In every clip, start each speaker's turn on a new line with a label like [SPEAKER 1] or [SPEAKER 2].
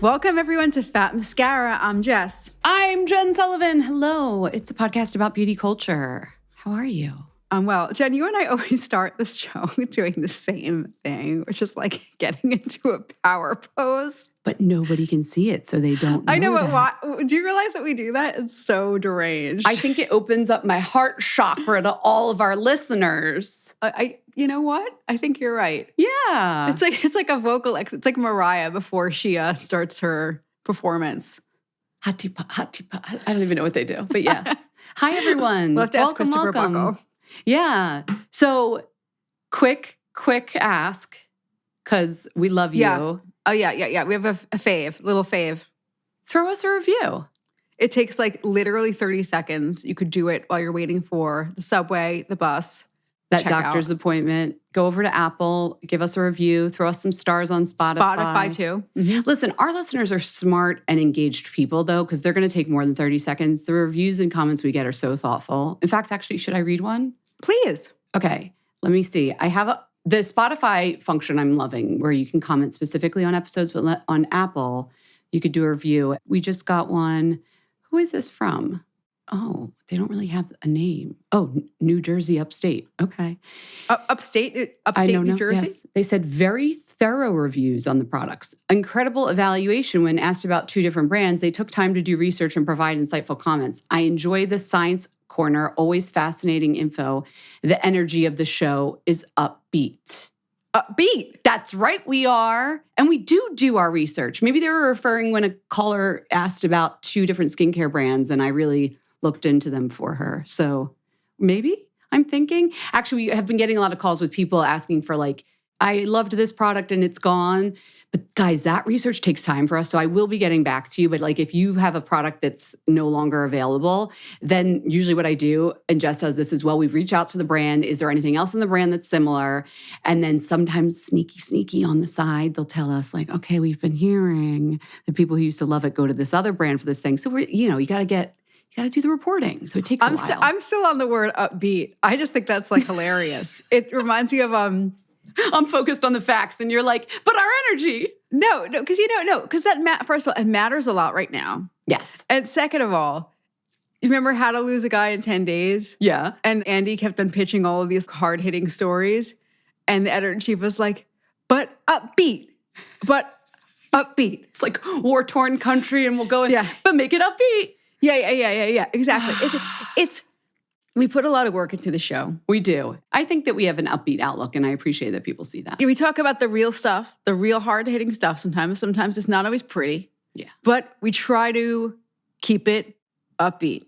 [SPEAKER 1] Welcome, everyone, to Fat Mascara. I'm Jess.
[SPEAKER 2] I'm Jen Sullivan. Hello. It's a podcast about beauty culture. How are you?
[SPEAKER 1] Well, Jen, you and I always start this show doing the same thing, which is like getting into a power pose.
[SPEAKER 2] But nobody can see it, so they don't know.
[SPEAKER 1] I know, but why? Do you realize that we do that? It's so deranged.
[SPEAKER 2] I think it opens up my heart chakra to all of our listeners.
[SPEAKER 1] You know what? I think you're right.
[SPEAKER 2] Yeah.
[SPEAKER 1] It's like a vocal it's like Mariah before she starts her performance.
[SPEAKER 2] Hati pa. I don't even know what they do, but yes. Hi, everyone.
[SPEAKER 1] We'll have to ask Christopher Buckle.
[SPEAKER 2] Yeah. So quick ask, because we love you.
[SPEAKER 1] Yeah. Oh, yeah. We have a little fave.
[SPEAKER 2] Throw us a review.
[SPEAKER 1] It takes like literally 30 seconds. You could do it while you're waiting for the subway, the bus.
[SPEAKER 2] That doctor's appointment. Go over to Apple, give us a review, throw us some stars on Spotify.
[SPEAKER 1] Spotify too.
[SPEAKER 2] Mm-hmm. Listen, our listeners are smart and engaged people, though, because they're going to take more than 30 seconds. The reviews and comments we get are so thoughtful. In fact, actually, should I read one?
[SPEAKER 1] Please.
[SPEAKER 2] Okay, let me see. I have the Spotify function I'm loving, where you can comment specifically on episodes, but on Apple, you could do a review. We just got one. Who is this from? Oh, they don't really have a name. Oh, New Jersey, upstate. Okay.
[SPEAKER 1] Upstate New Jersey?
[SPEAKER 2] Yes. They said very thorough reviews on the products. Incredible evaluation when asked about 2 different brands. They took time to do research and provide insightful comments. I enjoy the science corner, always fascinating info. The energy of the show is upbeat.
[SPEAKER 1] Upbeat.
[SPEAKER 2] That's right, we are. And we do our research. Maybe they were referring when a caller asked about 2 different skincare brands, and I really looked into them for her. So maybe, I'm thinking. Actually, we have been getting a lot of calls with people asking for like, I loved this product and it's gone. But guys, that research takes time for us. So I will be getting back to you. But like if you have a product that's no longer available, then usually what I do, and Jess does this as well, we reach out to the brand. Is there anything else in the brand that's similar? And then sometimes sneaky on the side, they'll tell us like, okay, we've been hearing the people who used to love it go to this other brand for this thing. So we're, you got to do the reporting. So it takes a while.
[SPEAKER 1] I'm still on the word upbeat. I just think that's like hilarious. It reminds me of
[SPEAKER 2] I'm focused on the facts, and you're like, but our energy.
[SPEAKER 1] No, because first of all, it matters a lot right now.
[SPEAKER 2] Yes.
[SPEAKER 1] And second of all, you remember How to Lose a Guy in 10 Days?
[SPEAKER 2] Yeah.
[SPEAKER 1] And Andy kept on pitching all of these hard-hitting stories, and the editor-in-chief was like, but upbeat.
[SPEAKER 2] It's like war-torn country, and we'll go in, but make it upbeat.
[SPEAKER 1] Yeah, exactly. We put a lot of work into the show.
[SPEAKER 2] We do. I think that we have an upbeat outlook, and I appreciate that people see that.
[SPEAKER 1] Yeah, we talk about the real stuff, the real hard-hitting stuff sometimes. Sometimes it's not always pretty.
[SPEAKER 2] Yeah.
[SPEAKER 1] But we try to keep it upbeat.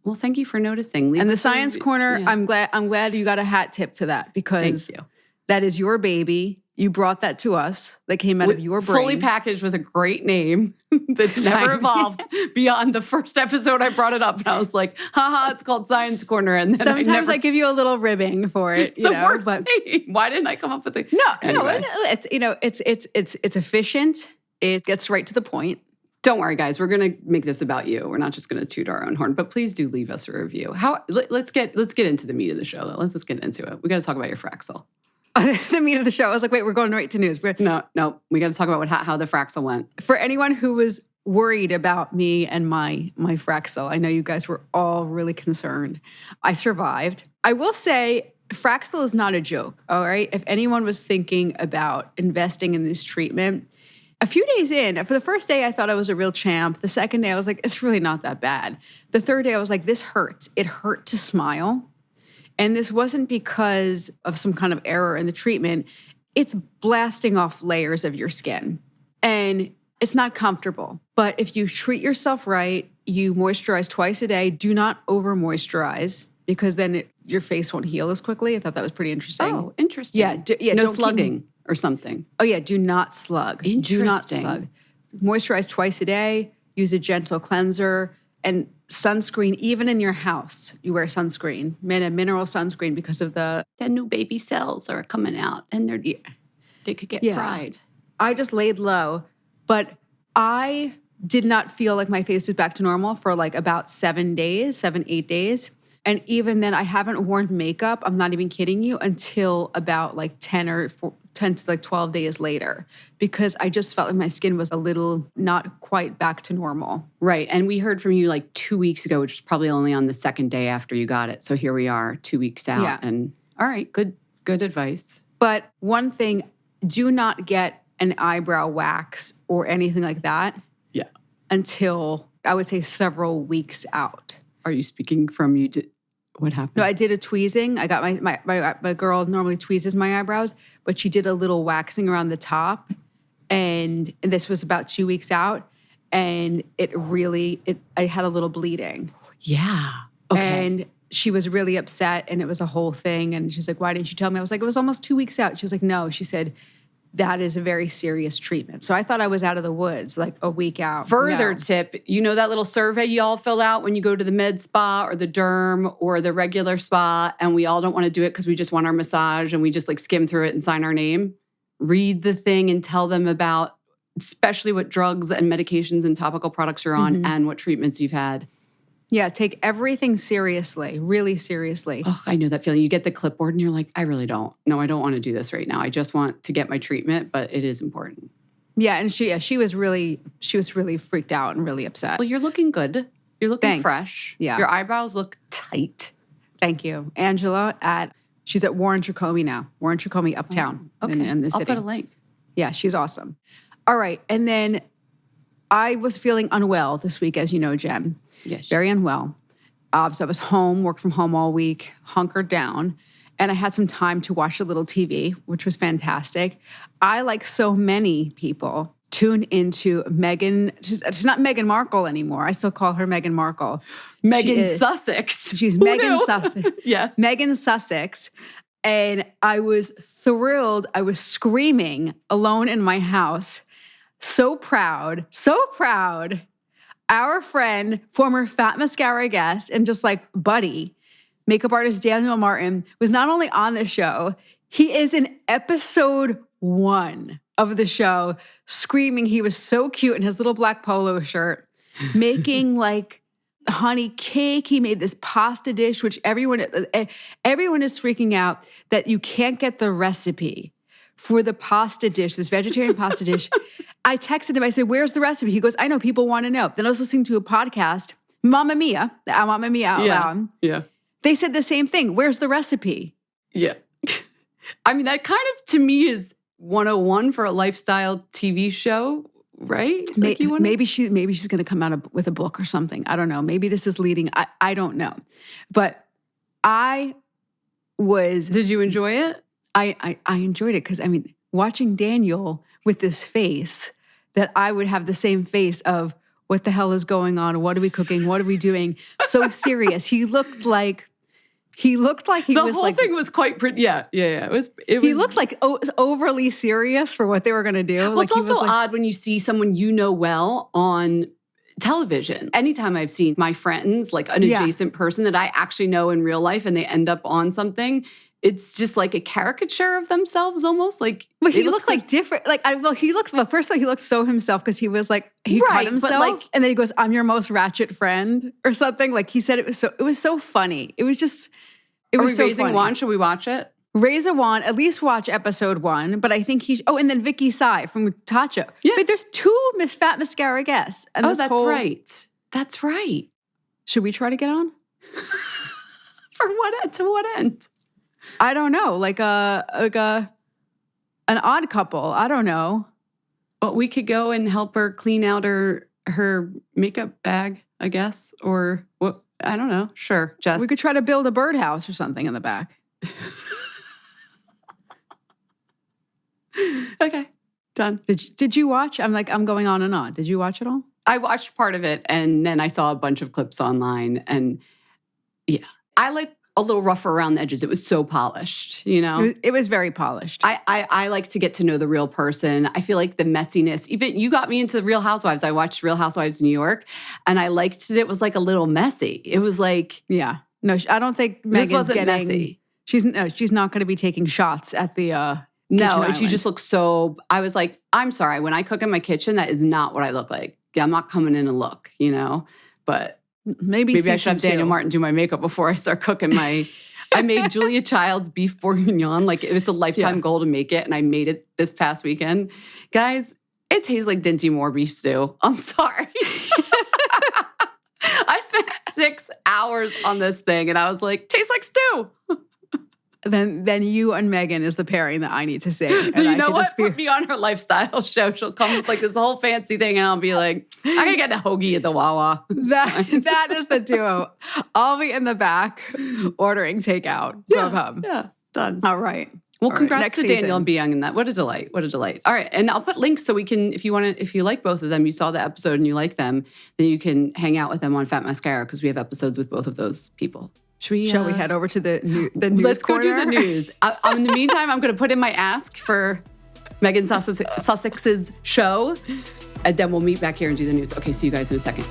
[SPEAKER 2] Well, thank you for noticing.
[SPEAKER 1] And the science corner, yeah. I'm glad you got a hat tip to that, because that is your baby. You brought that to us. That came out of your brain.
[SPEAKER 2] Fully packaged with a great name that never evolved beyond the first episode I brought it up. And I was like, haha, it's called Science Corner. And then
[SPEAKER 1] sometimes I give you a little ribbing for it.
[SPEAKER 2] It's the worst name. Why didn't I come up with it?
[SPEAKER 1] No, it's efficient. It gets right to the point.
[SPEAKER 2] Don't worry, guys. We're going to make this about you. We're not just going to toot our own horn, but please do leave us a review. Let's get into the meat of the show, though. Let's just get into it. We got to talk about your Fraxel.
[SPEAKER 1] The meat of the show. I was like, wait, we're going right to news.
[SPEAKER 2] No. We got to talk about how the Fraxel went.
[SPEAKER 1] For anyone who was worried about me and my Fraxel, I know you guys were all really concerned. I survived. I will say, Fraxel is not a joke, all right? If anyone was thinking about investing in this treatment, a few days in, for the first day, I thought I was a real champ. The second day, I was like, it's really not that bad. The third day, I was like, this hurts. It hurt to smile. And this wasn't because of some kind of error in the treatment. It's blasting off layers of your skin. And it's not comfortable. But if you treat yourself right, you moisturize twice a day. Do not over-moisturize, because then your face won't heal as quickly. I thought that was pretty interesting.
[SPEAKER 2] Oh, interesting.
[SPEAKER 1] Yeah.
[SPEAKER 2] No slugging or something.
[SPEAKER 1] Oh, yeah. Do not slug.
[SPEAKER 2] Interesting.
[SPEAKER 1] Do not slug. Moisturize twice a day. Use a gentle cleanser. And sunscreen, even in your house, you wear sunscreen, a mineral sunscreen, because of the
[SPEAKER 2] new baby cells are coming out, and they could get fried.
[SPEAKER 1] I just laid low, but I did not feel like my face was back to normal for like about 7, 8 days. And even then, I haven't worn makeup, I'm not even kidding you, until about like 10 to like 12 days later, because I just felt like my skin was a little not quite back to normal.
[SPEAKER 2] Right. And we heard from you like 2 weeks ago, which was probably only on the second day after you got it. So here we are 2 weeks out.
[SPEAKER 1] Yeah.
[SPEAKER 2] And all right, good advice.
[SPEAKER 1] But one thing, do not get an eyebrow wax or anything like that.
[SPEAKER 2] Yeah.
[SPEAKER 1] Until I would say several weeks out.
[SPEAKER 2] Are you speaking from you? What happened?
[SPEAKER 1] No, I did a tweezing. I got my girl normally tweezes my eyebrows, but she did a little waxing around the top. And this was about 2 weeks out. And I had a little bleeding.
[SPEAKER 2] Yeah. Okay.
[SPEAKER 1] And she was really upset, and it was a whole thing. And she's like, why didn't you tell me? I was like, it was almost 2 weeks out. She's like, no. She said, that is a very serious treatment. So I thought I was out of the woods like a week out.
[SPEAKER 2] Further
[SPEAKER 1] No.
[SPEAKER 2] tip, you know that little survey you all fill out when you go to the med spa or the derm or the regular spa, and we all don't want to do it because we just want our massage and we just like skim through it and sign our name? Read the thing and tell them about especially what drugs and medications and topical products you're on and what treatments you've had.
[SPEAKER 1] Yeah, take everything seriously, really seriously.
[SPEAKER 2] Oh, I know that feeling. You get the clipboard and you're like, I really don't. No, I don't want to do this right now. I just want to get my treatment, but it is important.
[SPEAKER 1] Yeah, and she was really freaked out and really upset.
[SPEAKER 2] Well, you're looking good. You're looking
[SPEAKER 1] Thanks.
[SPEAKER 2] fresh.
[SPEAKER 1] Yeah.
[SPEAKER 2] Your eyebrows look tight.
[SPEAKER 1] Thank you. Angela she's at Warren Trachomey now. Warren Trachomey Uptown in the city.
[SPEAKER 2] I'll put a link.
[SPEAKER 1] Yeah, she's awesome. All right, and then I was feeling unwell this week, as you know, Jen.
[SPEAKER 2] Yes.
[SPEAKER 1] Very unwell. So I was home, worked from home all week, hunkered down, and I had some time to watch a little TV, which was fantastic. I, like so many people, tuned into Meghan. She's not Meghan Markle anymore. I still call her Meghan Markle.
[SPEAKER 2] Meghan Sussex.
[SPEAKER 1] She's
[SPEAKER 2] Who
[SPEAKER 1] Meghan
[SPEAKER 2] knew?
[SPEAKER 1] Sussex.
[SPEAKER 2] Yes.
[SPEAKER 1] Meghan Sussex. And I was thrilled. I was screaming alone in my house. So proud. So proud. Our friend, former Fat Mascara guest, and just like buddy, makeup artist Daniel Martin, was not only on the show, he is in episode 1 of the show, screaming. He was so cute in his little black polo shirt, making like honey cake. He made this pasta dish, which everyone is freaking out that you can't get the recipe for the pasta dish, this vegetarian pasta dish. I texted him. I said, where's the recipe? He goes, I know, people want to know. Then I was listening to a podcast, Mamma Mia Out Loud.
[SPEAKER 2] Yeah.
[SPEAKER 1] They said the same thing. Where's the recipe?
[SPEAKER 2] Yeah. I mean, that kind of, to me, is 101 for a lifestyle TV show, right? Like
[SPEAKER 1] maybe she's going to come out with a book or something. I don't know. Maybe this is leading. I don't know. But I was...
[SPEAKER 2] Did you enjoy it?
[SPEAKER 1] I enjoyed it because, I mean, watching Daniel with this face, that I would have the same face of, what the hell is going on? What are we cooking? What are we doing? So serious. He looked like he was like...
[SPEAKER 2] The whole thing was quite pretty. Yeah. It was.
[SPEAKER 1] He looked like overly serious for what they were going to do.
[SPEAKER 2] Well,
[SPEAKER 1] like,
[SPEAKER 2] it's also odd when you see someone you know well on television. Anytime I've seen my friends, like an adjacent person that I actually know in real life, and they end up on something, it's just like a caricature of themselves almost. Like,
[SPEAKER 1] but he looks like different. Like, first of all, he looked so himself because he was like, he cut himself. And then he goes, I'm your most ratchet friend or something. Like, he said it was so funny. It was just, it was so funny.
[SPEAKER 2] Raising Wand? Should we watch it?
[SPEAKER 1] Raise a Wand, at least watch episode 1. But I think and then Vicky Tsai from Tatcha.
[SPEAKER 2] Yeah.
[SPEAKER 1] But there's 2 Miss Fat Mascara guests. And
[SPEAKER 2] that's right. That's right.
[SPEAKER 1] Should we try to get on?
[SPEAKER 2] To what end?
[SPEAKER 1] I don't know, like an odd couple. I don't know.
[SPEAKER 2] But we could go and help her clean out her makeup bag, I guess, or what? I don't know. Sure, Jess.
[SPEAKER 1] We could try to build a birdhouse or something in the back.
[SPEAKER 2] Okay, done.
[SPEAKER 1] Did you watch? I'm going on and on. Did you watch it all?
[SPEAKER 2] I watched part of it, and then I saw a bunch of clips online, and yeah, I like a little rougher around the edges. It was so polished, you know?
[SPEAKER 1] It was very polished.
[SPEAKER 2] I like to get to know the real person. I feel like the messiness, even you got me into Real Housewives. I watched Real Housewives New York, and I liked it. It was like a little messy. It was like...
[SPEAKER 1] Yeah. No, I don't think Megan's
[SPEAKER 2] wasn't messy.
[SPEAKER 1] She's not going to be taking shots at the
[SPEAKER 2] No, and she just looks so... I was like, I'm sorry. When I cook in my kitchen, that is not what I look like. I'm not coming in a look, you know? But...
[SPEAKER 1] Maybe
[SPEAKER 2] I should have Daniel Martin do my makeup before I start cooking my... I made Julia Child's beef bourguignon. Like, it was a lifetime goal to make it, and I made it this past weekend. Guys, it tastes like Dinty Moore beef stew. I'm sorry. I spent 6 hours on this thing, and I was like, tastes like stew.
[SPEAKER 1] Then you and Megan is the pairing that I need to see. And
[SPEAKER 2] you know what? Put me on her lifestyle show. She'll come with like this whole fancy thing, and I'll be like, I can get a hoagie at the Wawa.
[SPEAKER 1] That is the duo. I'll be in the back ordering takeout. Grubhub.
[SPEAKER 2] Yeah, done.
[SPEAKER 1] All right.
[SPEAKER 2] Well, congrats
[SPEAKER 1] next
[SPEAKER 2] to Daniel
[SPEAKER 1] season.
[SPEAKER 2] and being in that. What a delight. What a delight. All right. And I'll put links so we can, if you like both of them, you saw the episode and you like them, then you can hang out with them on Fat Mascara because we have episodes with both of those people.
[SPEAKER 1] Shall we head over to the news
[SPEAKER 2] Let's
[SPEAKER 1] corner?
[SPEAKER 2] go do the news. In the meantime, I'm going to put in my ask for Megan Sussex's show, and then we'll meet back here and do the news. Okay, see you guys in a second.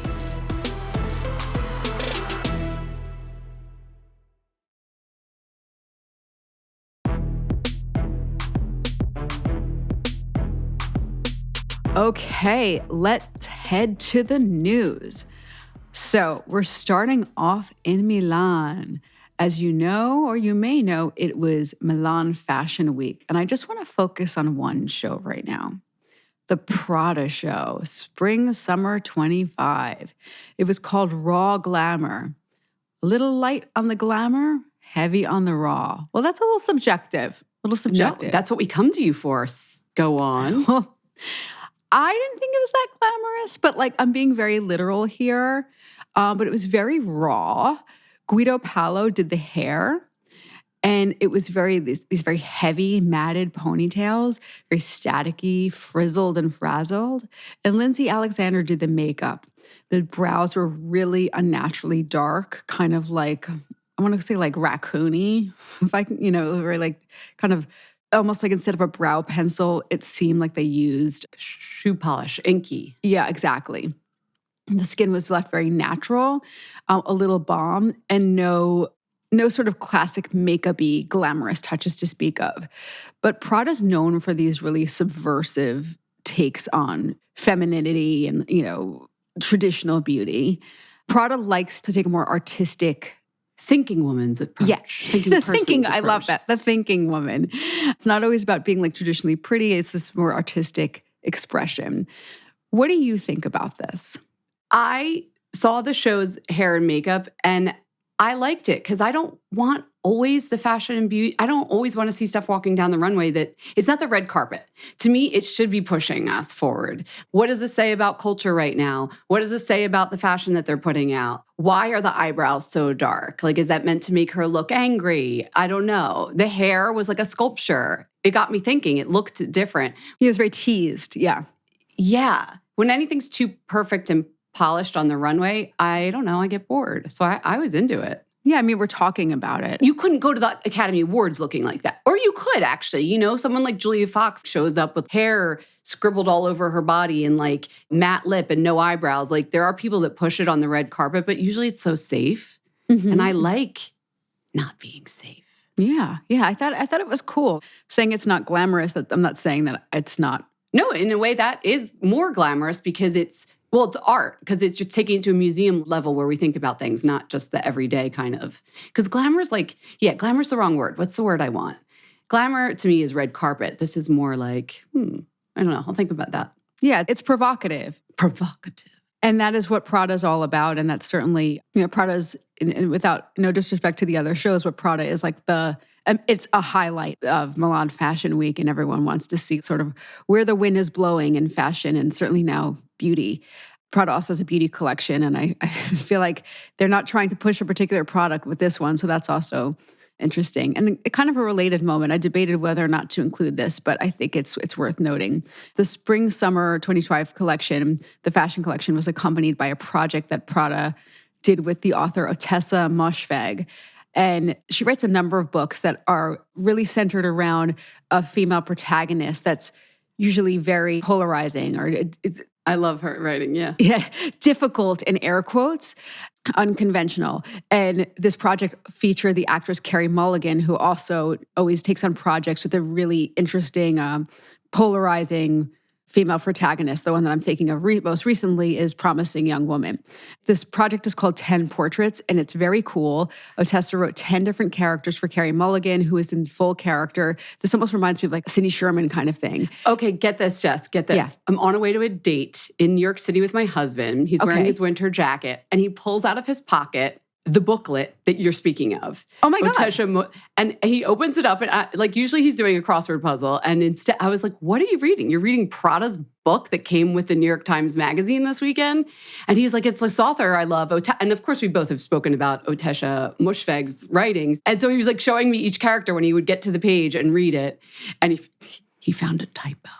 [SPEAKER 1] Okay, let's head to the news. So we're starting off in Milan. As you know, or you may know, it was Milan Fashion Week. And I just want to focus on one show right now. The Prada show, Spring Summer 25. It was called Raw Glamour. A little light on the glamour, heavy on the raw. Well, that's a little subjective.
[SPEAKER 2] No, that's what we come to you for. Go on.
[SPEAKER 1] Well, I didn't think it was that glamorous, but like I'm being very literal here. But it was very raw. Guido Palo did the hair, and it was these very heavy matted ponytails, very staticky, frizzled and frazzled. And Lindsay Alexander did the makeup. The brows were really unnaturally dark, kind of like, I want to say like raccoony, if I can, very like kind of almost like instead of a brow pencil, it seemed like they used
[SPEAKER 2] shoe polish, inky.
[SPEAKER 1] Yeah, exactly. The skin was left very natural, a little balm, and no sort of classic makeup-y, glamorous touches to speak of. But Prada's known for these really subversive takes on femininity and, traditional beauty. Prada likes to take a more artistic
[SPEAKER 2] thinking woman's approach.
[SPEAKER 1] Yes.
[SPEAKER 2] Thinking person's
[SPEAKER 1] I love that. The thinking woman. It's not always about being like traditionally pretty. It's this more artistic expression. What do you think about this?
[SPEAKER 2] I saw the show's hair and makeup, and I liked it because I don't want always the fashion and beauty. I don't always want to see stuff walking down the runway that it's not the red carpet. To me, it should be pushing us forward. What does this say about culture right now? What does this say about the fashion that they're putting out? Why are the eyebrows so dark? Like, is that meant to make her look angry? I don't know. The hair was like a sculpture. It got me thinking. It looked different.
[SPEAKER 1] He was very teased. Yeah.
[SPEAKER 2] Yeah. When anything's too perfect and polished on the runway, I don't know, I get bored. So I was into it.
[SPEAKER 1] Yeah, I mean, we're talking about it.
[SPEAKER 2] You couldn't go to the Academy Awards looking like that. Or you could, actually. Someone like Julia Fox shows up with hair scribbled all over her body and like matte lip and no eyebrows. Like, there are people that push it on the red carpet, but usually it's so safe. Mm-hmm. And I like not being safe.
[SPEAKER 1] Yeah. I thought it was cool. Saying it's not glamorous, that I'm not saying that it's not.
[SPEAKER 2] No, in a way that is more glamorous because it's art, because it's just taking it to a museum level where we think about things, not just the everyday kind of. Because glamour's glamour's the wrong word. What's the word I want? Glamour to me is red carpet. This is more like, I don't know. I'll think about that.
[SPEAKER 1] Yeah, it's provocative.
[SPEAKER 2] Provocative.
[SPEAKER 1] And that is what Prada's all about. And that's certainly, Prada's, and without no disrespect to the other shows, what Prada is like it's a highlight of Milan Fashion Week, and everyone wants to see sort of where the wind is blowing in fashion, and certainly now beauty. Prada also has a beauty collection, and I feel like they're not trying to push a particular product with this one, so that's also interesting. And kind of a related moment, I debated whether or not to include this, but I think it's worth noting. The Spring-Summer 25 collection, the fashion collection, was accompanied by a project that Prada did with the author Ottessa Moshfegh. And she writes a number of books that are really centered around a female protagonist that's usually very polarizing, or it's
[SPEAKER 2] I love her writing, yeah.
[SPEAKER 1] Yeah, difficult in air quotes, unconventional. And this project featured the actress Carey Mulligan, who also always takes on projects with a really interesting, polarizing female protagonist. The one that I'm thinking of most recently is Promising Young Woman. This project is called 10 Portraits, and it's very cool. Ottessa wrote 10 different characters for Carey Mulligan, who is in full character. This almost reminds me of like Cindy Sherman kind of thing.
[SPEAKER 2] Okay, get this, Jess, get this. Yeah. I'm on a way to a date in New York City with my husband. He's wearing his winter jacket, and he pulls out of his pocket the booklet that you're speaking of.
[SPEAKER 1] Oh my God.
[SPEAKER 2] And he opens it up and usually he's doing a crossword puzzle. And instead I was like, what are you reading? You're reading Prada's book that came with the New York Times Magazine this weekend? And he's like, it's this author I love. And of course we both have spoken about Ottessa Moshfegh's writings. And so he was like showing me each character when he would get to the page and read it. And he found a typo.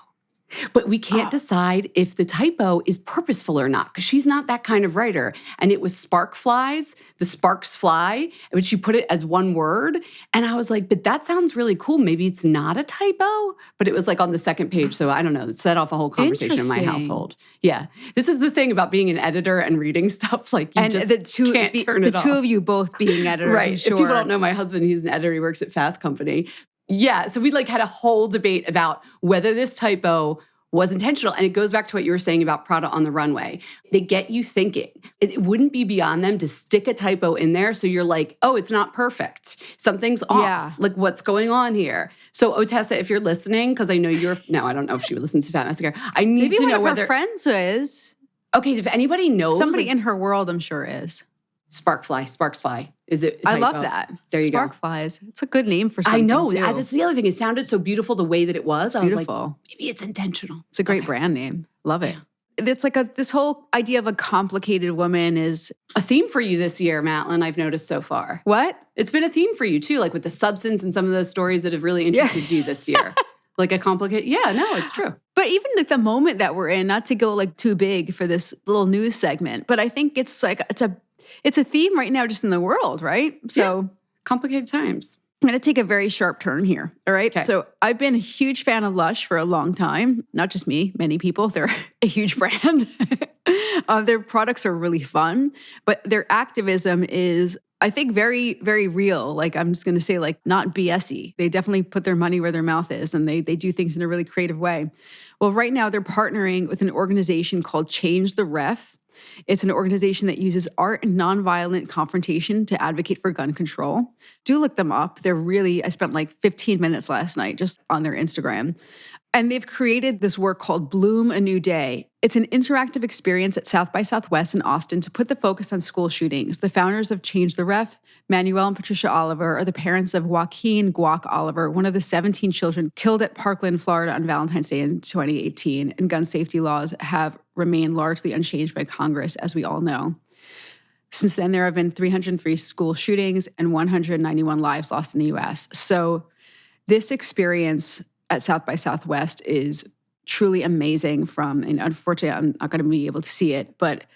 [SPEAKER 2] But we can't decide if the typo is purposeful or not, because she's not that kind of writer. And it was spark flies, the sparks fly, but she put it as one word. And I was like, but that sounds really cool. Maybe it's not a typo, but it was like on the second page. So I don't know, it set off a whole conversation in my household. Yeah. This is the thing about being an editor and reading stuff. Like you just can't turn it off.
[SPEAKER 1] The two of you both being editors,
[SPEAKER 2] right.
[SPEAKER 1] I'm sure.
[SPEAKER 2] If people don't know my husband, he's an editor. He works at Fast Company. Yeah, so we had a whole debate about whether this typo was intentional. And it goes back to what you were saying about Prada on the runway. They get you thinking. It wouldn't be beyond them to stick a typo in there so you're like, oh, it's not perfect. Something's off. Yeah. Like, what's going on here? So Ottessa, if you're listening, because I know I don't know if she listens to Fat Massacre. I need to know whether
[SPEAKER 1] her friends is.
[SPEAKER 2] Okay, if anybody knows.
[SPEAKER 1] Somebody in her world, I'm sure is.
[SPEAKER 2] Sparks fly.
[SPEAKER 1] I love that.
[SPEAKER 2] There you go.
[SPEAKER 1] Spark flies. It's a good name for something.
[SPEAKER 2] I know.
[SPEAKER 1] Too.
[SPEAKER 2] That's the other thing. It sounded so beautiful the way that it was. I was like,
[SPEAKER 1] beautiful.
[SPEAKER 2] Maybe it's intentional.
[SPEAKER 1] It's a great brand name. Love it. It's like this whole idea of a complicated woman is
[SPEAKER 2] a theme for you this year, Matlin, I've noticed so far.
[SPEAKER 1] What?
[SPEAKER 2] It's been a theme for you too, like with the substance and some of those stories that have really interested you this year. Like a complicated, it's true.
[SPEAKER 1] But even like the moment that we're in, not to go like too big for this little news segment, but I think it's a theme right now just in the world, right? So
[SPEAKER 2] complicated times.
[SPEAKER 1] I'm going to take a very sharp turn here, all right?
[SPEAKER 2] Okay.
[SPEAKER 1] So I've been a huge fan of Lush for a long time. Not just me, many people. They're a huge brand. Their products are really fun, but their activism is, I think, very, very real. Like, I'm just going to say, like, not BS-y. They definitely put their money where their mouth is, and they do things in a really creative way. Well, right now they're partnering with an organization called Change the Ref. It's an organization that uses art and nonviolent confrontation to advocate for gun control. Do look them up. I spent like 15 minutes last night just on their Instagram. And they've created this work called Bloom a New Day. It's an interactive experience at South by Southwest in Austin to put the focus on school shootings. The founders of Change the Ref, Manuel and Patricia Oliver, are the parents of Joaquin Guac Oliver, one of the 17 children killed at Parkland, Florida on Valentine's Day in 2018. And gun safety laws have remained largely unchanged by Congress, as we all know. Since then, there have been 303 school shootings and 191 lives lost in the U.S. So this experience at South by Southwest is truly amazing and unfortunately, I'm not going to be able to see it, but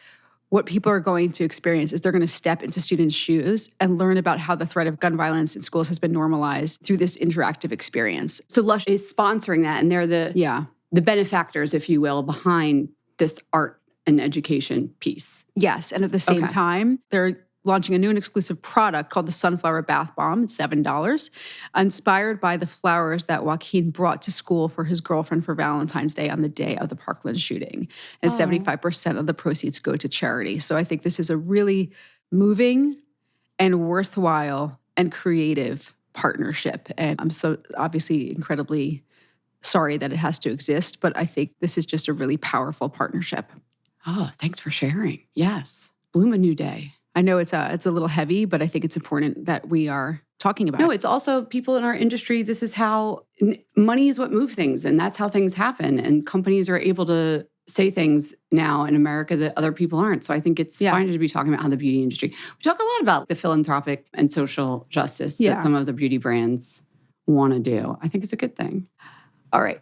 [SPEAKER 1] what people are going to experience is they're going to step into students' shoes and learn about how the threat of gun violence in schools has been normalized through this interactive experience.
[SPEAKER 2] So Lush is sponsoring that, and they're the benefactors, if you will, behind this art and education piece.
[SPEAKER 1] Yes, and at the same time, they're launching a new and exclusive product called the Sunflower Bath Bomb. It's $7, inspired by the flowers that Joaquin brought to school for his girlfriend for Valentine's Day on the day of the Parkland shooting. And 75% of the proceeds go to charity. So I think this is a really moving and worthwhile and creative partnership. And I'm so obviously incredibly sorry that it has to exist, but I think this is just a really powerful partnership.
[SPEAKER 2] Oh, thanks for sharing. Yes. Bloom a New Day.
[SPEAKER 1] I know it's a little heavy, but I think it's important that we are talking about it.
[SPEAKER 2] No, it's also people in our industry. This is how money is what moves things, and that's how things happen. And companies are able to say things now in America that other people aren't. So I think it's fine to be talking about how the beauty industry. We talk a lot about the philanthropic and social justice that some of the beauty brands want to do. I think it's a good thing.
[SPEAKER 1] All right.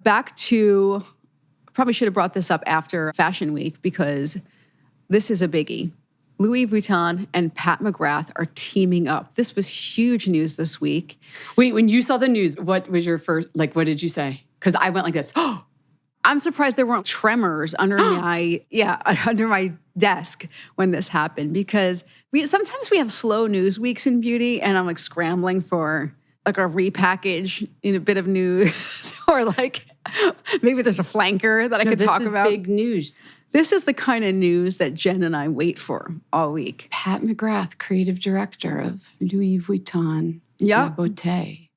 [SPEAKER 1] Back to, probably should have brought this up after Fashion Week because this is a biggie. Louis Vuitton and Pat McGrath are teaming up. This was huge news this week.
[SPEAKER 2] Wait, when you saw the news, what was your first, what did you say? Because I went like this.
[SPEAKER 1] I'm surprised there weren't tremors under my desk when this happened because sometimes we have slow news weeks in beauty and I'm like scrambling for like a repackage in a bit of news or like Maybe there's a flanker that I could talk about.
[SPEAKER 2] This is big news.
[SPEAKER 1] This is the kind of news that Jen and I wait for all week.
[SPEAKER 2] Pat McGrath, creative director of Louis Vuitton.
[SPEAKER 1] Yep.
[SPEAKER 2] Beauté.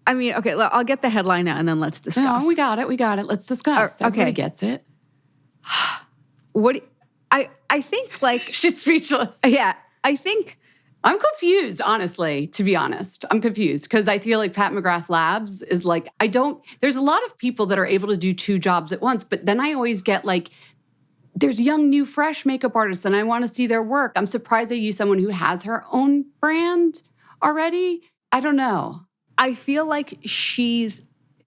[SPEAKER 1] I mean, okay, I'll get the headline out and then let's discuss.
[SPEAKER 2] No, we got it. Let's discuss.
[SPEAKER 1] Okay.
[SPEAKER 2] Everybody gets it.
[SPEAKER 1] I think like...
[SPEAKER 2] She's speechless.
[SPEAKER 1] Yeah, I think...
[SPEAKER 2] I'm confused, honestly, to be honest. I'm confused because I feel like Pat McGrath Labs is like, there's a lot of people that are able to do two jobs at once, but then I always get like, there's young, new, fresh makeup artists and I want to see their work. I'm surprised they use someone who has her own brand already. I don't know.
[SPEAKER 1] I feel like she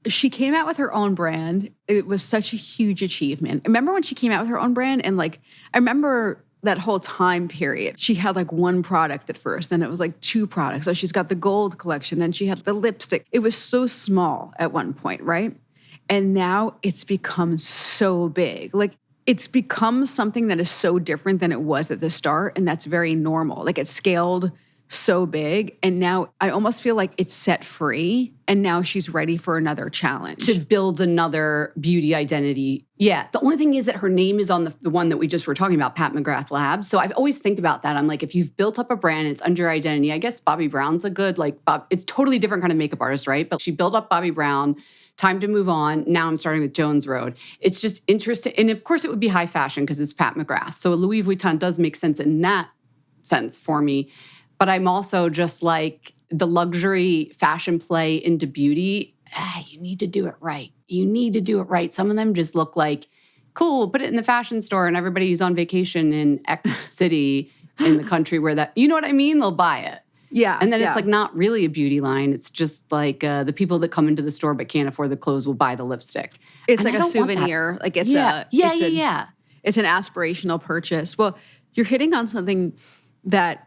[SPEAKER 1] came out with her own brand. It was such a huge achievement. Remember when she came out with her own brand? And like, I remember that whole time period. She had like one product at first, then it was like two products. So she's got the gold collection, then she had the lipstick. It was so small at one point, right? And now it's become so big. Like it's become something that is so different than it was at the start. And that's very normal. Like it's scaled so big. And now I almost feel like it's set free. And now she's ready for another challenge.
[SPEAKER 2] To build another beauty identity. Yeah. The only thing is that her name is on the one that we just were talking about, Pat McGrath Labs. So I always think about that. I'm like, if you've built up a brand, it's under your identity. I guess Bobbi Brown's a good, it's totally different kind of makeup artist, right? But she built up Bobbi Brown. Time to move on. Now I'm starting with Jones Road. It's just interesting. And of course it would be high fashion because it's Pat McGrath. So Louis Vuitton does make sense in that sense for me. But I'm also just like the luxury fashion play into beauty. You need to do it right. You need to do it right. Some of them just look like, cool, put it in the fashion store and everybody who's on vacation in X city in the country where that, you know what I mean? They'll buy it.
[SPEAKER 1] Yeah.
[SPEAKER 2] And then it's like not really a beauty line. It's just like the people that come into the store but can't afford the clothes will buy the lipstick.
[SPEAKER 1] It's like a souvenir. Like it's it's an aspirational purchase. Well, you're hitting on something that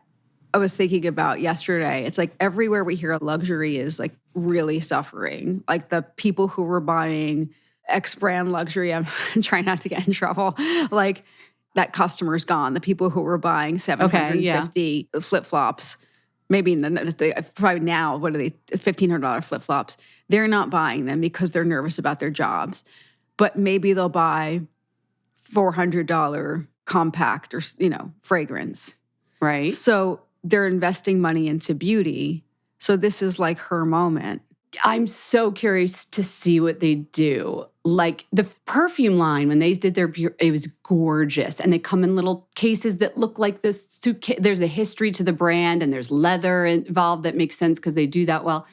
[SPEAKER 1] I was thinking about yesterday. It's like everywhere we hear luxury is like really suffering. Like the people who were buying X brand luxury, I'm trying not to get in trouble. Like that customer's gone. The people who were buying 750 flip-flops, maybe probably now, what are they, $1,500 flip-flops. They're not buying them because they're nervous about their jobs. But maybe they'll buy $400 compact or, fragrance.
[SPEAKER 2] Right.
[SPEAKER 1] So they're investing money into beauty. So this is like her moment.
[SPEAKER 2] I'm so curious to see what they do. Like the perfume line, when they did it was gorgeous. And they come in little cases that look like this suitcase. There's a history to the brand and there's leather involved that makes sense because they do that well.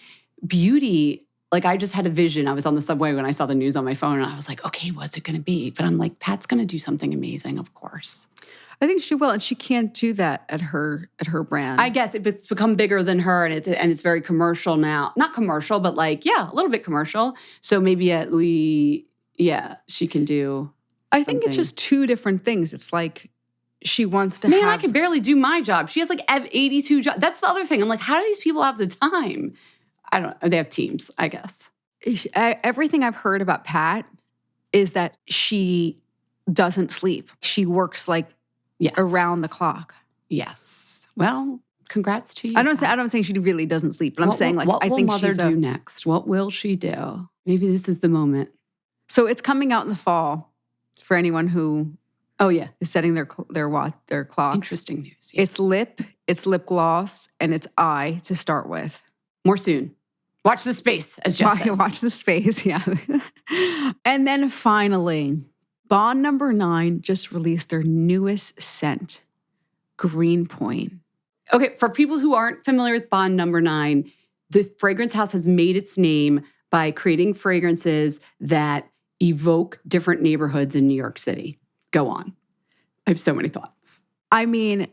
[SPEAKER 2] Beauty, like I just had a vision. I was on the subway when I saw the news on my phone and I was like, okay, what's it going to be? But I'm like, Pat's going to do something amazing, of course.
[SPEAKER 1] I think she will, and she can't do that at her brand.
[SPEAKER 2] I guess it's become bigger than her, and it's very commercial now. Not commercial, but like a little bit commercial. So maybe at Louis, she can do.
[SPEAKER 1] I think it's just two different things. It's like she wants to.
[SPEAKER 2] Man, I can barely do my job. She has like 82 jobs. That's the other thing. I'm like, how do these people have the time? I don't know. They have teams, I guess.
[SPEAKER 1] Everything I've heard about Pat is that she doesn't sleep. She works like.
[SPEAKER 2] Yes.
[SPEAKER 1] Around the clock.
[SPEAKER 2] Yes. Well, congrats to you.
[SPEAKER 1] I'm saying she really doesn't sleep, but I'm saying like
[SPEAKER 2] what
[SPEAKER 1] I think
[SPEAKER 2] will Mother do next? What will she do? Maybe this is the moment.
[SPEAKER 1] So it's coming out in the fall for anyone who is setting their clocks.
[SPEAKER 2] Interesting news. Yeah.
[SPEAKER 1] It's lip gloss, and it's eye to start with.
[SPEAKER 2] More soon. Watch the space, as Jess says.
[SPEAKER 1] Watch the space, yeah. And then finally, Bond No. 9 just released their newest scent, Greenpoint.
[SPEAKER 2] Okay, for people who aren't familiar with Bond No. 9, the fragrance house has made its name by creating fragrances that evoke different neighborhoods in New York City. Go on. I have so many thoughts.
[SPEAKER 1] I mean,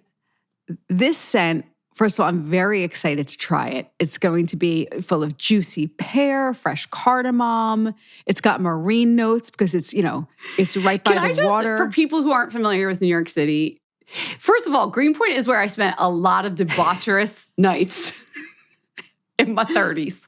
[SPEAKER 1] this scent, first of all, I'm very excited to try it. It's going to be full of juicy pear, fresh cardamom. It's got marine notes because it's right by the water.
[SPEAKER 2] For people who aren't familiar with New York City, first of all, Greenpoint is where I spent a lot of debaucherous nights in my 30s.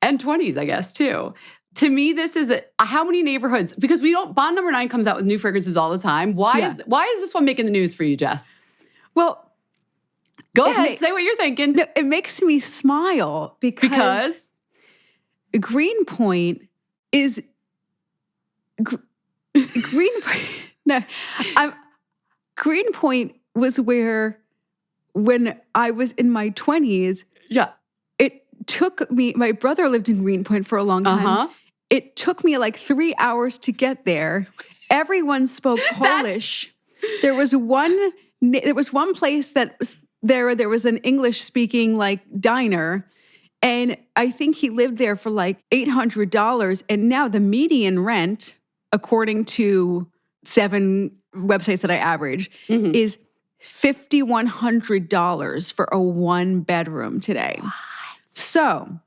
[SPEAKER 2] And 20s, I guess, too. To me, this is how many neighborhoods, because Bond No. 9 comes out with new fragrances all the time. Why is this one making the news for you, Jess?
[SPEAKER 1] Well,
[SPEAKER 2] go ahead, say what you're thinking.
[SPEAKER 1] No, it makes me smile because Greenpoint is Greenpoint. No, Greenpoint was where, when I was in my 20s, it took me, my brother lived in Greenpoint for a long time. It took me like 3 hours to get there. Everyone spoke Polish. There was one place that was there was an English speaking like diner. And I think he lived there for like $800. And now the median rent, according to 7 websites that I average, is $5,100 for a 1-bedroom today.
[SPEAKER 2] What?
[SPEAKER 1] So,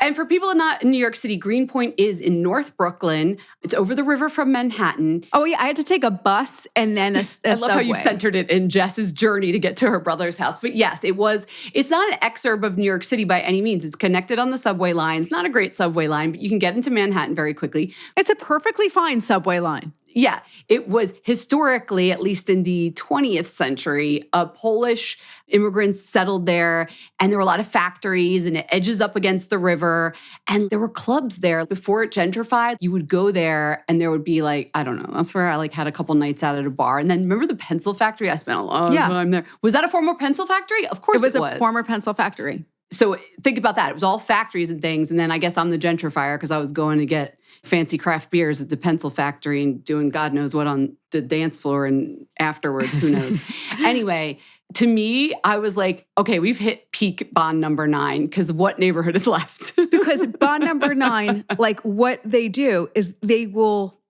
[SPEAKER 2] and for people not in New York City, Greenpoint is in North Brooklyn. It's over the river from Manhattan.
[SPEAKER 1] Oh yeah, I had to take a bus and then a
[SPEAKER 2] I love
[SPEAKER 1] subway.
[SPEAKER 2] how you centered it in Jess's journey to get to her brother's house. But yes, it's not an exurb of New York City by any means. It's connected on the subway line. It's not a great subway line, but you can get into Manhattan very quickly.
[SPEAKER 1] It's a perfectly fine subway line.
[SPEAKER 2] Yeah, it was historically, at least in the 20th century, Polish immigrants settled there, and there were a lot of factories, and it edges up against the river, and there were clubs there. Before it gentrified, you would go there, and there would be like, I don't know, that's where I like had a couple nights out at a bar. And then remember the pencil factory? I spent a long time there. Was that a former pencil factory? Of course it was.
[SPEAKER 1] A former pencil factory.
[SPEAKER 2] So think about that. It was all factories and things. And then I guess I'm the gentrifier because I was going to get fancy craft beers at the pencil factory and doing God knows what on the dance floor and afterwards, who knows. Anyway, to me, I was like, okay, we've hit peak Bond number 9 because what neighborhood is left?
[SPEAKER 1] Because Bond number 9, like what they do is they will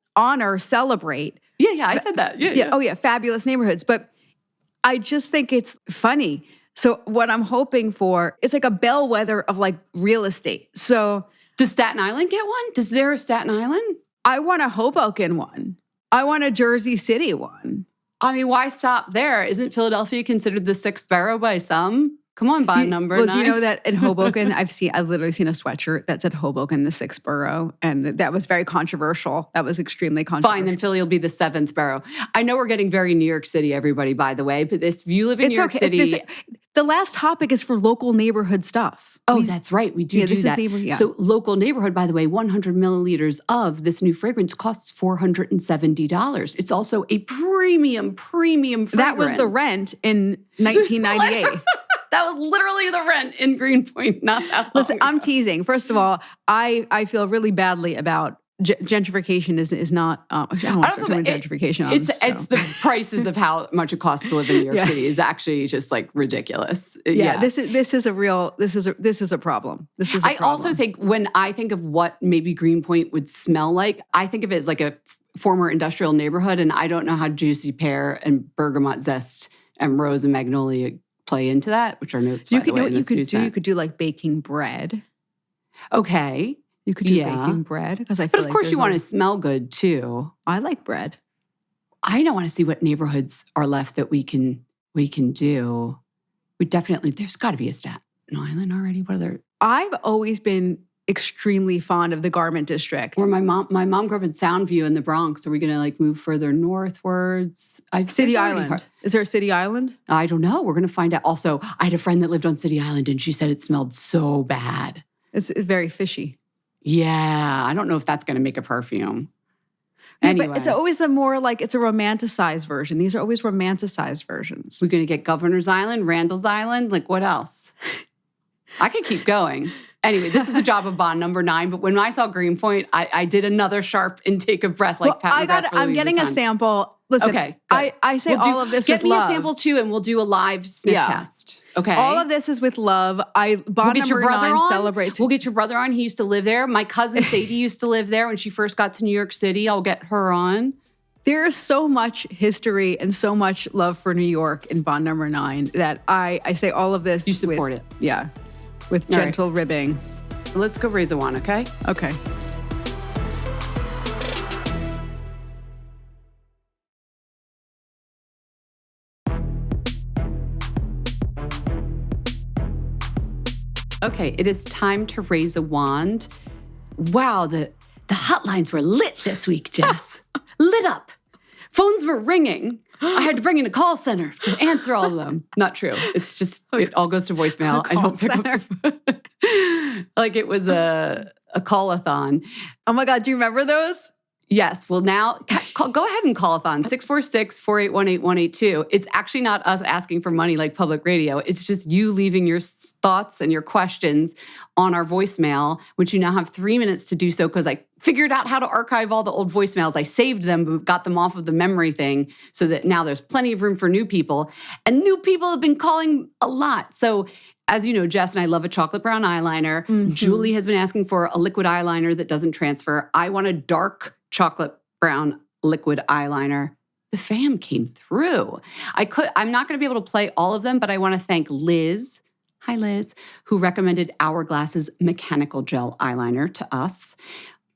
[SPEAKER 1] celebrate.
[SPEAKER 2] Yeah, I said that. Yeah.
[SPEAKER 1] Oh yeah, fabulous neighborhoods. But I just think it's funny. So what I'm hoping for, it's like a bellwether of like real estate. So
[SPEAKER 2] does Staten Island get one? Is there a Staten Island?
[SPEAKER 1] I want a Hoboken one. I want a Jersey City one.
[SPEAKER 2] I mean, why stop there? Isn't Philadelphia considered the 6th borough by some? Come on, Bond number 9.
[SPEAKER 1] Well, do you know that in Hoboken, I've literally seen a sweatshirt that said Hoboken, the 6th borough. And that was very controversial. That was extremely controversial.
[SPEAKER 2] Fine, then Philly will be the 7th borough. I know we're getting very New York City, everybody, by the way. But if you live in New York City...
[SPEAKER 1] The last topic is for local neighborhood stuff.
[SPEAKER 2] Oh, that's right. We do that. So local neighborhood, by the way, 100 milliliters of this new fragrance costs $470. It's also a premium fragrance.
[SPEAKER 1] That was the rent in 1998.
[SPEAKER 2] That was literally the rent in Greenpoint, not that long ago.
[SPEAKER 1] I'm teasing. First of all, I feel really badly about gentrification is not, I don't want to start doing gentrification.
[SPEAKER 2] It's the prices of how much it costs to live in New York City is actually just like ridiculous.
[SPEAKER 1] Yeah. This is a problem. This is a problem.
[SPEAKER 2] I also think when I think of what maybe Greenpoint would smell like, I think of it as like a former industrial neighborhood, and I don't know how juicy pear and bergamot zest and rose and magnolia play into that, which are notes, by the way, in this new scent.
[SPEAKER 1] You could do like baking bread.
[SPEAKER 2] Okay.
[SPEAKER 1] You could do baking bread because I feel
[SPEAKER 2] But of course you want to smell good too.
[SPEAKER 1] I like bread.
[SPEAKER 2] I don't want to see what neighborhoods are left that we can do. There's got to be a Staten Island already. What other?
[SPEAKER 1] I've always been extremely fond of the Garment District.
[SPEAKER 2] Where my mom grew up in Soundview in the Bronx. Are we going to like move further northwards?
[SPEAKER 1] City Island. Is there a City Island?
[SPEAKER 2] I don't know. We're going to find out. Also, I had a friend that lived on City Island and she said it smelled so bad.
[SPEAKER 1] It's very fishy.
[SPEAKER 2] Yeah, I don't know if that's going to make a perfume. Anyway.
[SPEAKER 1] But it's always it's a romanticized version. These are always romanticized versions.
[SPEAKER 2] We're going to get Governor's Island, Randall's Island, like what else? I could keep going. Anyway, this is the job of Bond number 9. But when I saw Greenpoint, I did another sharp intake of breath like Pat McGrath.
[SPEAKER 1] I'm getting a sample. Listen,
[SPEAKER 2] okay,
[SPEAKER 1] I say all of this with love.
[SPEAKER 2] Get me a sample too, and we'll do a live sniff test. Okay.
[SPEAKER 1] All of this is with love. Bond number 9 celebrates.
[SPEAKER 2] We'll get your brother on. He used to live there. My cousin Sadie used to live there when she first got to New York City. I'll get her on.
[SPEAKER 1] There is so much history and so much love for New York in Bond number 9 that I say all of this.
[SPEAKER 2] You support it.
[SPEAKER 1] Yeah. With gentle ribbing.
[SPEAKER 2] Let's go raise a wand, okay?
[SPEAKER 1] Okay.
[SPEAKER 2] Okay, it is time to raise a wand. Wow, the hotlines were lit this week, Jess. Lit up. Phones were ringing. I had to bring in a call center to answer all of them. Not true. It's just, it all goes to voicemail. I don't pick up. Like it was a call-a-thon.
[SPEAKER 1] Oh my God, do you remember those?
[SPEAKER 2] Yes. Well, now go ahead and call-a-thon, 646-481-8182. It's actually not us asking for money like public radio. It's just you leaving your thoughts and your questions on our voicemail, which you now have 3 minutes to do so because I figured out how to archive all the old voicemails. I saved them, but got them off of the memory thing so that now there's plenty of room for new people. And new people have been calling a lot. So as you know, Jess and I love a chocolate brown eyeliner. Mm-hmm. Julie has been asking for a liquid eyeliner that doesn't transfer. I want a dark chocolate brown liquid eyeliner. The fam came through. I'm not going to be able to play all of them, but I want to thank Liz. Hi, Liz, who recommended Hourglass's mechanical gel eyeliner to us.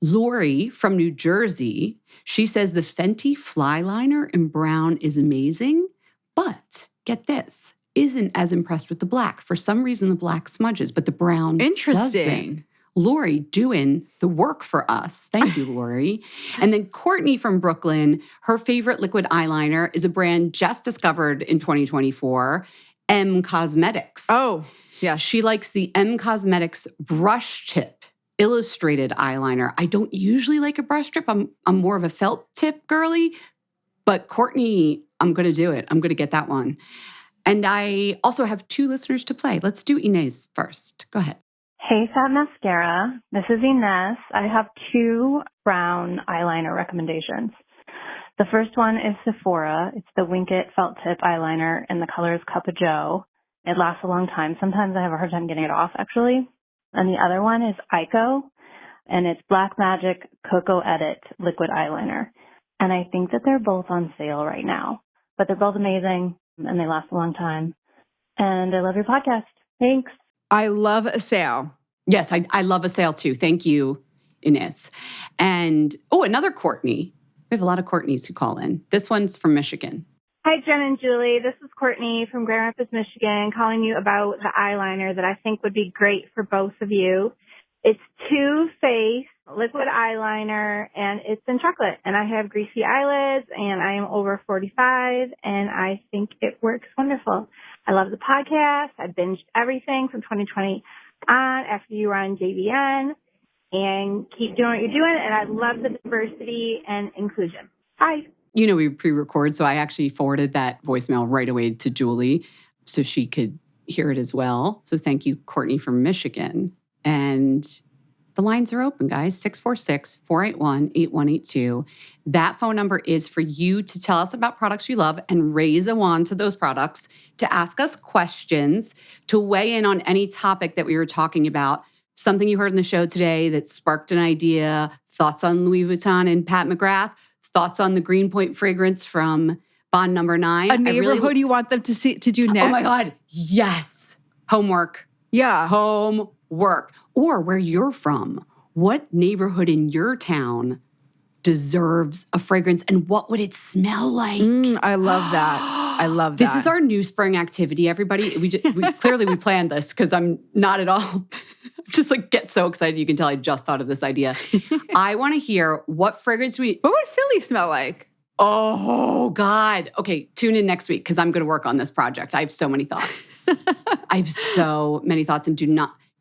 [SPEAKER 2] Lori from New Jersey, she says the Fenty Fly Liner in brown is amazing, but get this, isn't as impressed with the black. For some reason, the black smudges, but the brown doesn't. Lori doing the work for us. Thank you, Lori. And then Courtney from Brooklyn, her favorite liquid eyeliner is a brand just discovered in 2024, M Cosmetics.
[SPEAKER 1] Oh, yeah.
[SPEAKER 2] She likes the M Cosmetics brush tip illustrated eyeliner. I don't usually like a brush tip. I'm more of a felt tip girly, but Courtney, I'm going to do it. I'm going to get that one. And I also have 2 listeners to play. Let's do Inez first. Go ahead.
[SPEAKER 3] Hey, Fat Mascara. This is Inez. I have 2 brown eyeliner recommendations. The first one is Sephora. It's the Wink It Felt Tip eyeliner, and the color is Cup of Joe. It lasts a long time. Sometimes I have a hard time getting it off, actually. And the other one is Ico, and it's Black Magic Cocoa Edit liquid eyeliner. And I think that they're both on sale right now. But they're both amazing, and they last a long time. And I love your podcast. Thanks.
[SPEAKER 1] I love a sale.
[SPEAKER 2] Yes, I love a sale too. Thank you, Inez. And, another Courtney. We have a lot of Courtneys who call in. This one's from Michigan.
[SPEAKER 4] Hi, Jen and Julie. This is Courtney from Grand Rapids, Michigan, calling you about the eyeliner that I think would be great for both of you. It's Too Faced liquid eyeliner, and it's in chocolate. And I have greasy eyelids, and I am over 45, and I think it works wonderful. I love the podcast. I binged everything from 2020 on after you were on JVN, and keep doing what you're doing. And I love the diversity and inclusion. Bye.
[SPEAKER 2] You know, we pre-record, so I actually forwarded that voicemail right away to Julie so she could hear it as well. So thank you, Courtney from Michigan. And the lines are open, guys, 646-481-8182. That phone number is for you to tell us about products you love and raise a wand to those products, to ask us questions, to weigh in on any topic that we were talking about, something you heard in the show today that sparked an idea, thoughts on Louis Vuitton and Pat McGrath, thoughts on the Greenpoint fragrance from Bond Number 9.
[SPEAKER 1] A neighborhood you want them to do next?
[SPEAKER 2] Oh my God, yes. Homework.
[SPEAKER 1] Yeah.
[SPEAKER 2] Homework. Or where you're from. What neighborhood in your town deserves a fragrance, and what would it smell like?
[SPEAKER 1] I love that. I love that.
[SPEAKER 2] This is our new spring activity, everybody. We clearly we planned this because I'm not at all just like get so excited. You can tell I just thought of this idea. I want to hear what fragrance
[SPEAKER 1] What would Philly smell like?
[SPEAKER 2] Oh, God. Okay, tune in next week because I'm going to work on this project. I have so many thoughts. And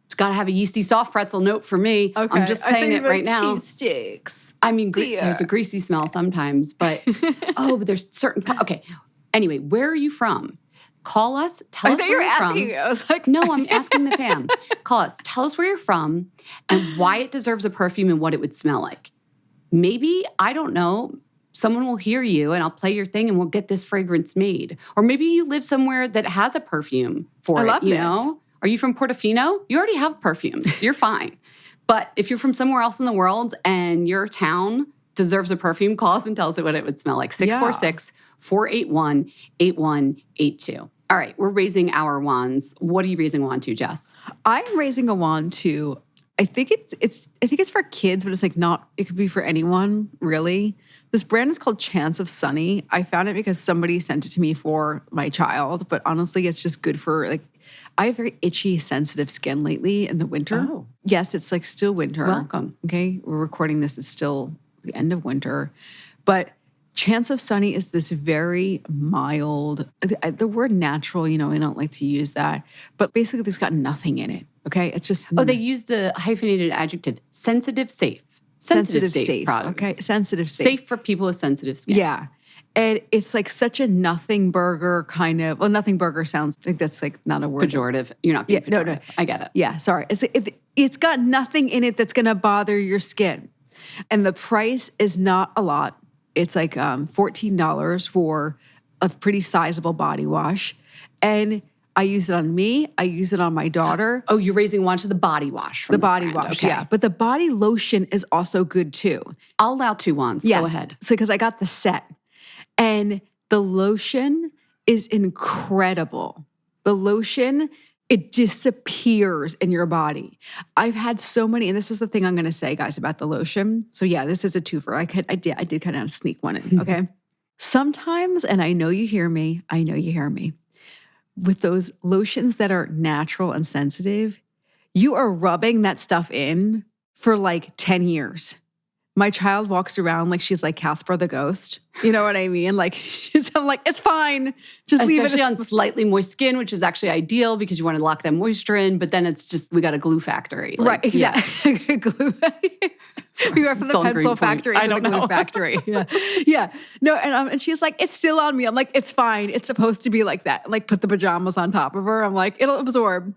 [SPEAKER 2] it's got to have a yeasty soft pretzel note for me. Okay. I'm just saying it right now.
[SPEAKER 1] Cheese sticks.
[SPEAKER 2] I mean, there's a greasy smell sometimes, but but there's certain. Okay. Anyway, where are you from? Call us. Tell us where you're from.
[SPEAKER 1] I was like,
[SPEAKER 2] no, I'm asking the fam. Call us. Tell us where you're from and why it deserves a perfume and what it would smell like. Maybe, I don't know, someone will hear you and I'll play your thing and we'll get this fragrance made. Or maybe you live somewhere that has a perfume for it, you know? Are you from Portofino? You already have perfumes. You're fine. But if you're from somewhere else in the world and your town deserves a perfume, call us and tell us what it would smell like. 646-481-8182. All right, we're raising our wands. What are you raising a wand to, Jess?
[SPEAKER 1] I'm raising a wand to, I think it's for kids, but it's like not, it could be for anyone, really. This brand is called Chance of Sunny. I found it because somebody sent it to me for my child, but honestly, it's just good for like, I have very itchy, sensitive skin lately in the winter.
[SPEAKER 2] Oh.
[SPEAKER 1] Yes, it's like still winter.
[SPEAKER 2] Welcome.
[SPEAKER 1] Okay, we're recording this. It's still the end of winter. But Chance of Sunny is this very mild, the word natural, I don't like to use that, but basically there's got nothing in it, okay? It's just...
[SPEAKER 2] Oh, they use the hyphenated adjective, sensitive safe. Sensitive safe products.
[SPEAKER 1] Okay, sensitive safe.
[SPEAKER 2] Safe for people with sensitive skin.
[SPEAKER 1] Yeah. And it's like such a nothing burger kind of, nothing burger sounds, I think that's like not a word.
[SPEAKER 2] Pejorative. You're not being pejorative. No. I get it.
[SPEAKER 1] Yeah, sorry. It's got nothing in it that's going to bother your skin. And the price is not a lot. It's like $14 for a pretty sizable body wash. And I use it on me. I use it on my daughter.
[SPEAKER 2] Oh, you're raising one to the body wash from
[SPEAKER 1] the body
[SPEAKER 2] brand.
[SPEAKER 1] wash,
[SPEAKER 2] okay.
[SPEAKER 1] Yeah. But the body lotion is also good too.
[SPEAKER 2] I'll allow 2 wands.
[SPEAKER 1] Yes.
[SPEAKER 2] Go ahead.
[SPEAKER 1] So because I got the set. And the lotion is incredible. The lotion, it disappears in your body. I've had so many, and this is the thing I'm going to say, guys, about the lotion. So yeah, this is a twofer. I did kind of sneak one in, okay? Sometimes, and I know you hear me, with those lotions that are natural and sensitive, you are rubbing that stuff in for like 10 years. My child walks around like she's like Casper the Ghost. You know what I mean? Like, I'm like, it's fine. Just leave it.
[SPEAKER 2] Especially on slightly moist skin, which is actually ideal because you want to lock that moisture in. But then it's just, we got a glue factory.
[SPEAKER 1] Like, right,
[SPEAKER 2] yeah.
[SPEAKER 1] Glue. We went from the pencil factory to the glue factory. Yeah. Yeah. No, and she's like, it's still on me. I'm like, it's fine. It's supposed to be like that. Like, put the pajamas on top of her. I'm like, it'll absorb.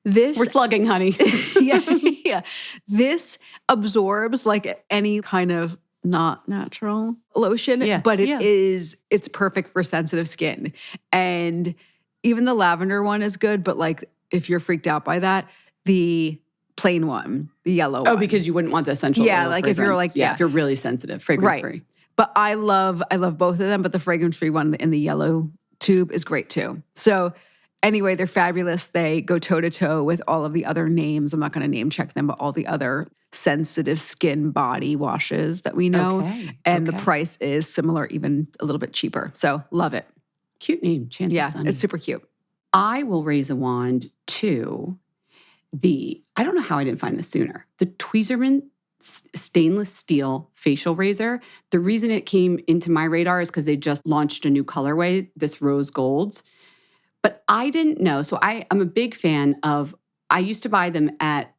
[SPEAKER 2] We're slugging, honey.
[SPEAKER 1] Yeah. This absorbs like any kind of not natural lotion, but it's perfect for sensitive skin. And even the lavender one is good, but like if you're freaked out by that, the plain one, the yellow one.
[SPEAKER 2] Oh, because you wouldn't want the essential oil
[SPEAKER 1] like
[SPEAKER 2] fragrance.
[SPEAKER 1] If you're like,
[SPEAKER 2] if you're really sensitive, fragrance free.
[SPEAKER 1] But I love both of them, but the fragrance free one in the yellow tube is great too. So anyway, they're fabulous. They go toe-to-toe with all of the other names. I'm not going to name check them, but all the other sensitive skin body washes that we know. And the price is similar, even a little bit cheaper. So love it.
[SPEAKER 2] Cute name, Chance of Sunny.
[SPEAKER 1] It's super cute.
[SPEAKER 2] I will raise a wand to I don't know how I didn't find this sooner, the Tweezerman stainless steel facial razor. The reason it came into my radar is because they just launched a new colorway, this rose golds. But I didn't know. So I'm a big fan of, I used to buy them at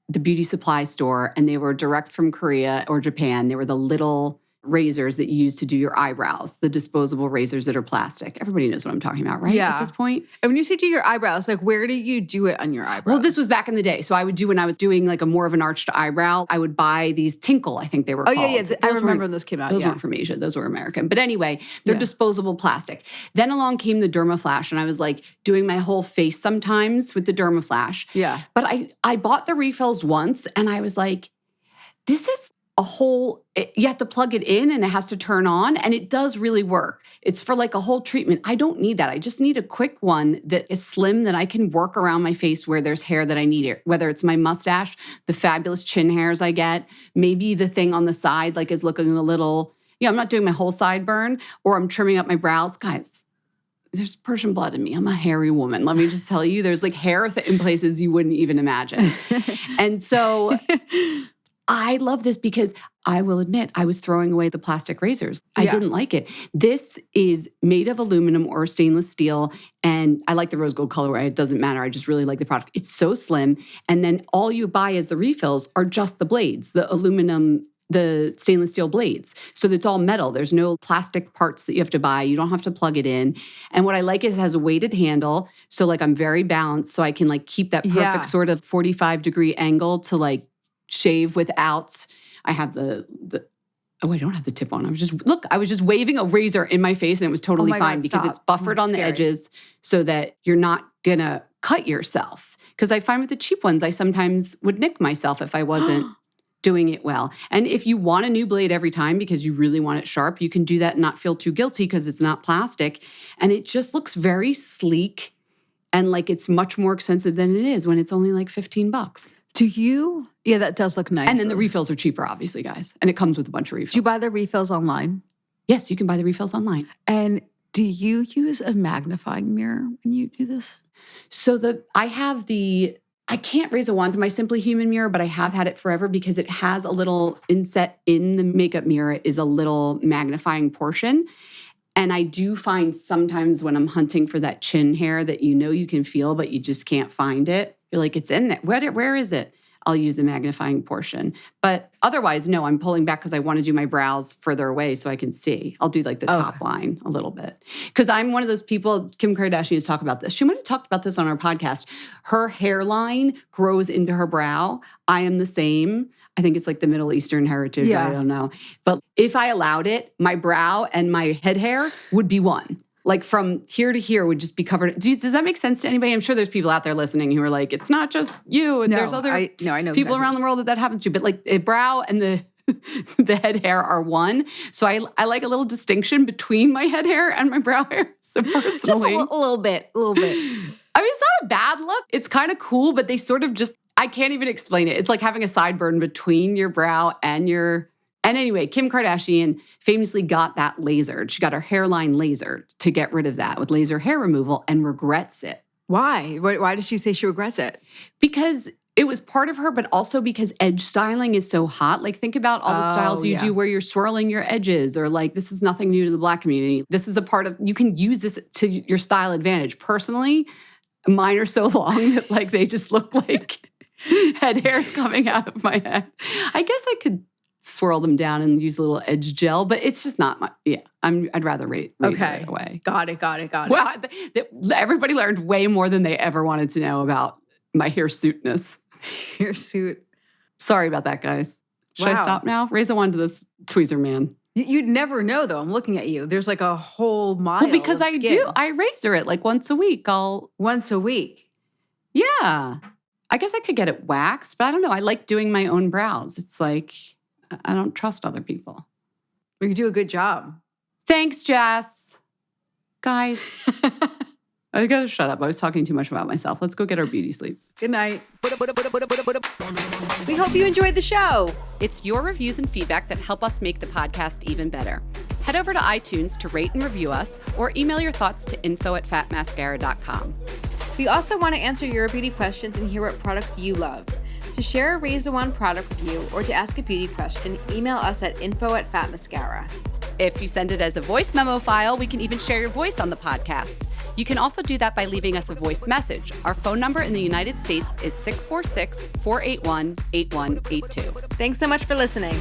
[SPEAKER 2] the beauty supply store, and they were direct from Korea or Japan. They were the little razors that you use to do your eyebrows, the disposable razors that are plastic. Everybody knows what I'm talking about, right?
[SPEAKER 1] Yeah.
[SPEAKER 2] At this point.
[SPEAKER 1] And when you say do your eyebrows, like where do you do it on your eyebrows?
[SPEAKER 2] Well, this was back in the day. So I would do, when I was doing like a more of an arched eyebrow, I would buy these Tinkle, I think they were called.
[SPEAKER 1] Yeah. I remember when those came out.
[SPEAKER 2] Those weren't from Asia. Those were American. But anyway, they're disposable plastic. Then along came the Dermaflash, and I was like doing my whole face sometimes with the Dermaflash.
[SPEAKER 1] Yeah.
[SPEAKER 2] But I bought the refills once, and I was like, this is a whole, you have to plug it in and it has to turn on, and it does really work. It's for like a whole treatment. I don't need that. I just need a quick one that is slim that I can work around my face where there's hair that I need it, whether it's my mustache, the fabulous chin hairs I get, maybe the thing on the side like is looking a little, I'm not doing my whole sideburn, or I'm trimming up my brows. Guys, there's Persian blood in me. I'm a hairy woman. Let me just tell you, there's like hair in places you wouldn't even imagine. And so I love this because I will admit I was throwing away the plastic razors. I didn't like it. This is made of aluminum or stainless steel, and I like the rose gold colorway. It doesn't matter. I just really like the product. It's so slim, and then all you buy as the refills are just the blades, the aluminum, the stainless steel blades. So it's all metal. There's no plastic parts that you have to buy. You don't have to plug it in. And what I like is it has a weighted handle. So like I'm very balanced, so I can like keep that perfect sort of 45-degree angle to like shave without, I have I don't have the tip on. I was just waving a razor in my face, and it was totally fine because it's buffered on the edges so that you're not gonna cut yourself. Because I find with the cheap ones, I sometimes would nick myself if I wasn't doing it well. And if you want a new blade every time because you really want it sharp, you can do that and not feel too guilty because it's not plastic. And it just looks very sleek, and like it's much more expensive than it is when it's only like $15.
[SPEAKER 1] Do you? Yeah, that does look nice.
[SPEAKER 2] And then the refills are cheaper, obviously, guys. And it comes with a bunch of refills.
[SPEAKER 1] Do you buy the refills online?
[SPEAKER 2] Yes, you can buy the refills online.
[SPEAKER 1] And do you use a magnifying mirror when you do this?
[SPEAKER 2] So I have the I can't raise a wand to my Simply Human mirror, but I have had it forever because it has a little inset in the makeup mirror is a little magnifying portion. And I do find sometimes when I'm hunting for that chin hair that you can feel, but you just can't find it. You're like, it's in there. Where is it? I'll use the magnifying portion. But otherwise, no, I'm pulling back because I want to do my brows further away so I can see. I'll do like the top line a little bit. Because I'm one of those people, Kim Kardashian has talked about this. She might have talked about this on our podcast. Her hairline grows into her brow. I am the same. I think it's like the Middle Eastern heritage.
[SPEAKER 1] Yeah.
[SPEAKER 2] I don't know. But if I allowed it, my brow and my head hair would be one. Like from here to here would just be covered. Does that make sense to anybody? I'm sure there's people out there listening who are like, it's not just you. And there's other
[SPEAKER 1] I know
[SPEAKER 2] people around the world that happens to. But like the brow and the the head hair are one. So I like a little distinction between my head hair and my brow hair. So personally.
[SPEAKER 1] Just a little bit.
[SPEAKER 2] I mean, it's not a bad look. It's kind of cool, but they sort of just, I can't even explain it. It's like having a sideburn between your brow and your... And anyway, Kim Kardashian famously got that lasered. She got her hairline lasered to get rid of that with laser hair removal and regrets it.
[SPEAKER 1] Why? Why did she say she regrets it?
[SPEAKER 2] Because it was part of her, but also because edge styling is so hot. Like think about all the styles you do where you're swirling your edges or like this is nothing new to the Black community. This is a part of, you can use this to your style advantage. Personally, mine are so long that like they just look like head hairs coming out of my head. I guess I could swirl them down and use a little edge gel, but it's just not my, I'd rather raise it away.
[SPEAKER 1] Got it.
[SPEAKER 2] Well, everybody learned way more than they ever wanted to know about my hirsuitness.
[SPEAKER 1] Hirsute.
[SPEAKER 2] Sorry about that, guys. Should I stop now? Raise a wand to this tweezer man.
[SPEAKER 1] You'd never know, though. I'm looking at you. There's like a whole mile
[SPEAKER 2] Well, because
[SPEAKER 1] of
[SPEAKER 2] I
[SPEAKER 1] skin.
[SPEAKER 2] do. I razor it like once a week.
[SPEAKER 1] Once a week?
[SPEAKER 2] Yeah. I guess I could get it waxed, but I don't know. I like doing my own brows. It's like... I don't trust other people.
[SPEAKER 1] Well, you do a good job.
[SPEAKER 2] Thanks, Jess. Guys, I gotta shut up. I was talking too much about myself. Let's go get our beauty sleep.
[SPEAKER 1] Good night.
[SPEAKER 5] We hope you enjoyed the show.
[SPEAKER 2] It's your reviews and feedback that help us make the podcast even better. Head over to iTunes to rate and review us or email your thoughts to info@fatmascara.com.
[SPEAKER 5] We also want to answer your beauty questions and hear what products you love. To share a Raise a Wand product review or to ask a beauty question, email us at info@fatmascara.
[SPEAKER 2] If you send it as a voice memo file, we can even share your voice on the podcast. You can also do that by leaving us a voice message. Our phone number in the United States is 646-481-8182.
[SPEAKER 5] Thanks so much for listening.